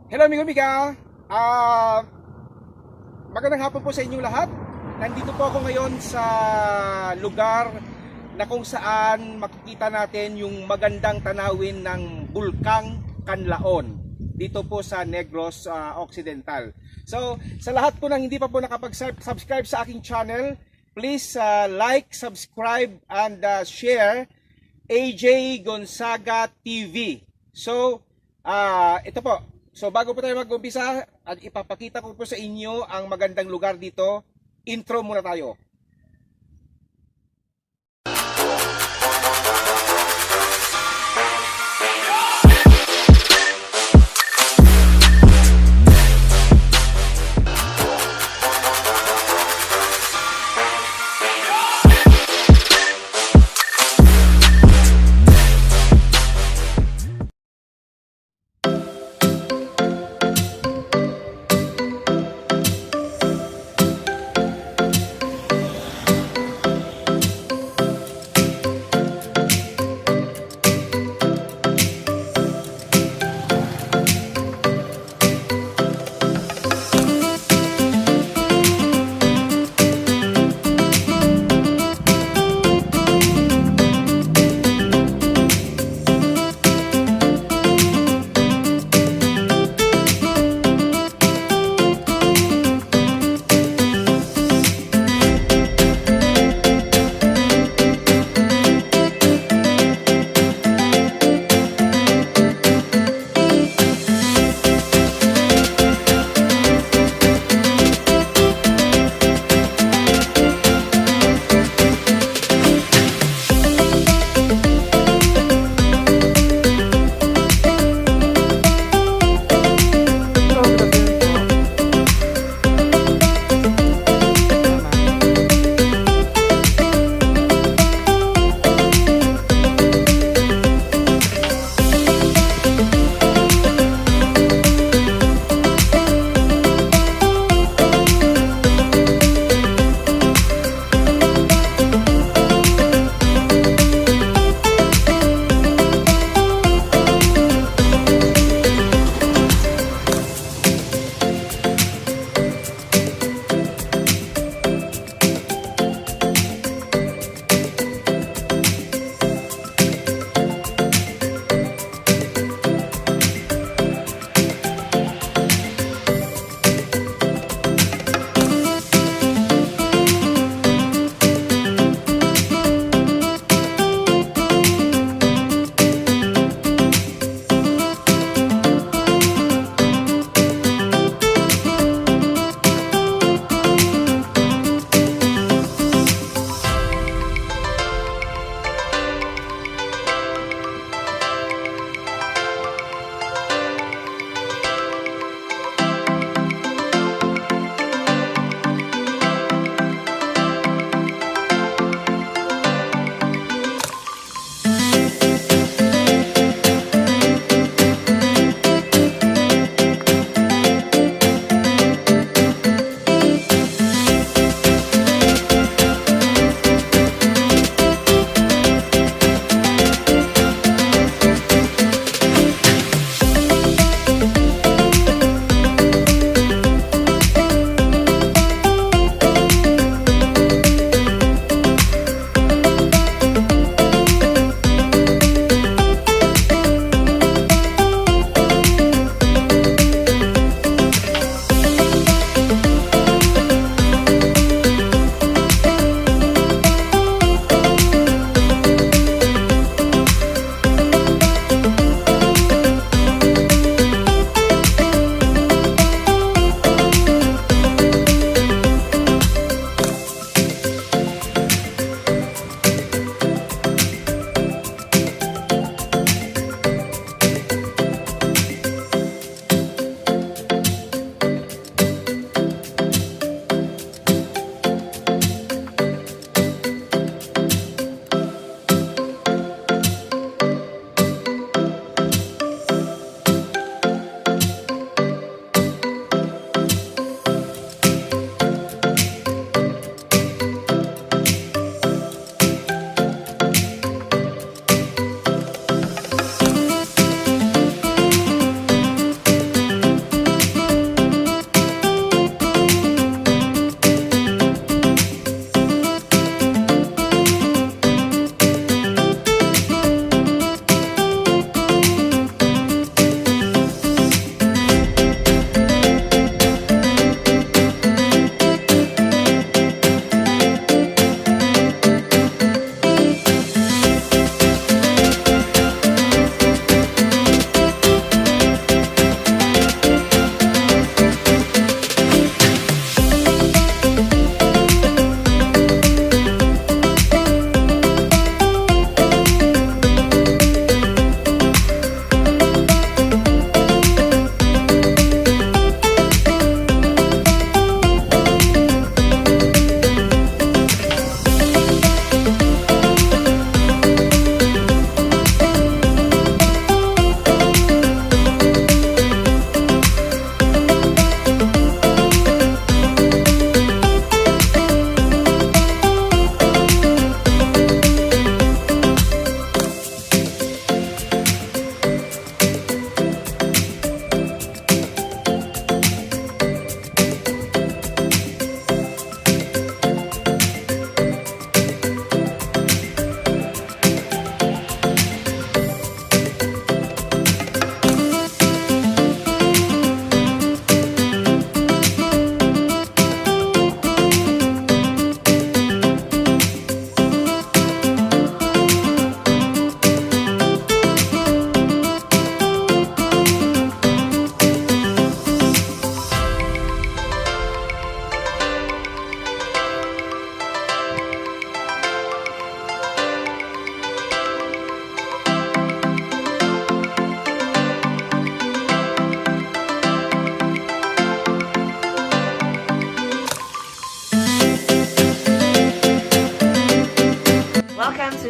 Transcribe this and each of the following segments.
Hello amigo amiga, ah magandang hapon po sa inyong lahat. Nandito po ako ngayon sa lugar na kung saan makikita natin yung magandang tanawin ng bulkang Kanlaon dito po sa Negros Occidental. So sa lahat po ng hindi pa po nakapag-subscribe sa aking channel, please like, subscribe and share AJ Gonzaga TV. So ito po. So bago po tayo mag-umpisa at ipapakita ko po sa inyo ang magandang lugar dito, intro muna tayo.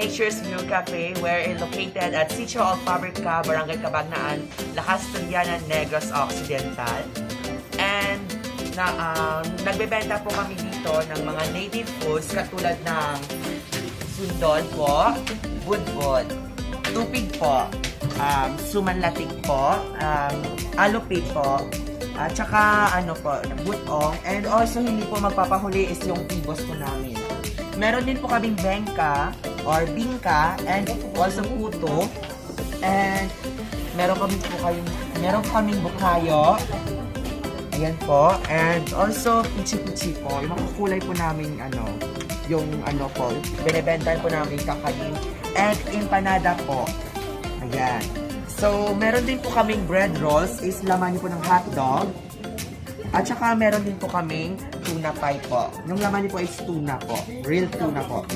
Nature's View Cafe, where it's located at Sitio of Fabrica, Barangay Cabagnaan, La Castellana, Negros Occidental. And nagbebenta po kami dito ng mga native foods katulad ng sundol po, budbod, tupig po, sumanlatik po, alupit po, at saka ano po, butong, and also hindi po magpapahuli is yung tibos po namin. Meron din po kaming bengka or bingka and also puto, and meron kaming bukayo. Ayan po. And also, pichi-pichi po. Yung mga kulay po namin, yung po, binibenta po namin kakanin. And empanada po. Ayan. So, meron din po kaming bread rolls. Is laman niyo po ng hotdog. At saka, meron din po kaming tuna pie po. Yung laman niyo po is tuna po. Real tuna po.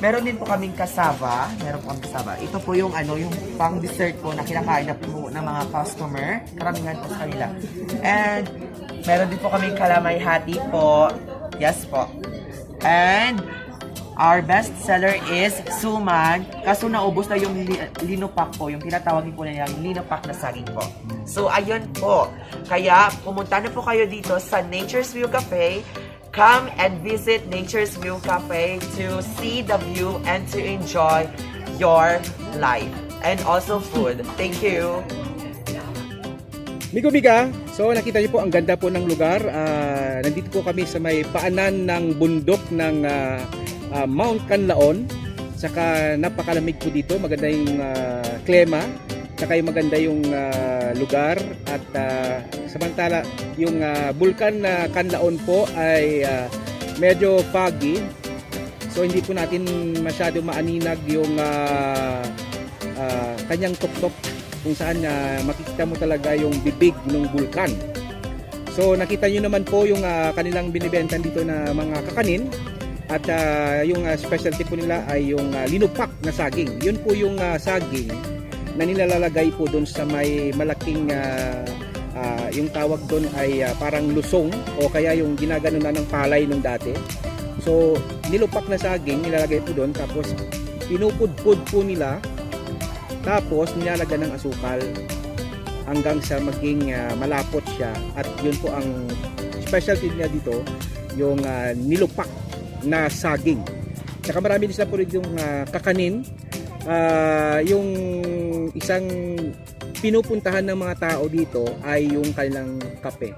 Meron din po kaming cassava. Meron po kaming cassava. Ito po yung yung pang dessert po na kinakain na po ng mga customer. Karamihan po sa kanila. And meron din po kaming kalamay hati po. Yes po. And our best seller is suman. Kaso naubos na yung linupak po. Yung tinatawag po nilang linupak na saging po. So ayun po. Kaya pumunta na po kayo dito sa Nature's View Cafe. Come and visit Nature's View Cafe to see the view and to enjoy your life and also food. Thank you. Migo-miga, so nakita niyo po ang ganda po ng lugar. Nandito po kami sa may paanan ng bundok ng Mount Kanlaon. Saka napakalamig po dito, maganda yung klima. Saka yung maganda yung lugar at samantala yung bulkan na Kanlaon po ay medyo foggy, so hindi po natin masyado maaninag yung kanyang tuktok kung saan makikita mo talaga yung bibig ng bulkan. So nakita nyo naman po yung kanilang binibenta dito na mga kakanin at yung specialty po nila ay yung linupak na saging. Yun po yung saging na nilalagay po doon sa may malaking yung tawag doon ay parang lusong o kaya yung ginagano na ng palay nung dati. So nilupak na saging nilalagay po doon, tapos pinupudpud po nila, tapos nilalagyan ng asukal hanggang sa maging malapot siya, at yun po ang specialty niya dito, yung nilupak na saging. Saka marami din sila po rin yung kakanin. Yung isang pinupuntahan ng mga tao dito ay yung kanilang kape,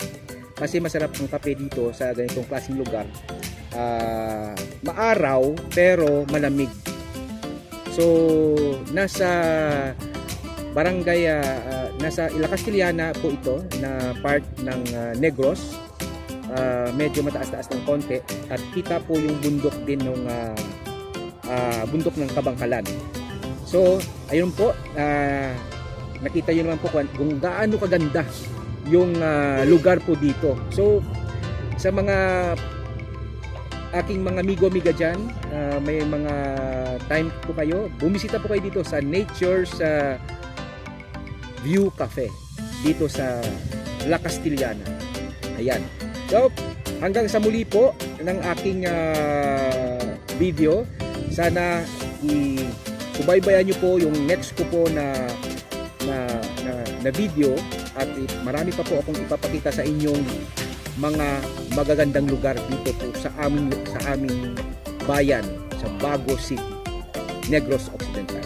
kasi masarap ang kape dito sa ganitong klaseng lugar. Maaraw pero malamig. So nasa barangay, nasa La Castellana po ito na part ng Negros. Medyo mataas-taas ng konti at kita po yung bundok din ng bundok ng Kabangkalan. So, ayun po, nakita nyo naman po kung gaano kaganda yung lugar po dito. So, sa mga aking mga amigo-amiga dyan, may mga time po kayo, bumisita po kayo dito sa Nature's View Cafe, dito sa La Castellana. Ayan. So, hanggang sa muli po ng aking video. Sana subaybayan nyo po yung next ko po na video, at marami pa po akong ipapakita sa inyong mga magagandang lugar dito po sa aming bayan sa Bago City, Negros Occidental.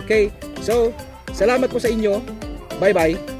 Okay, so salamat po sa inyo. Bye bye.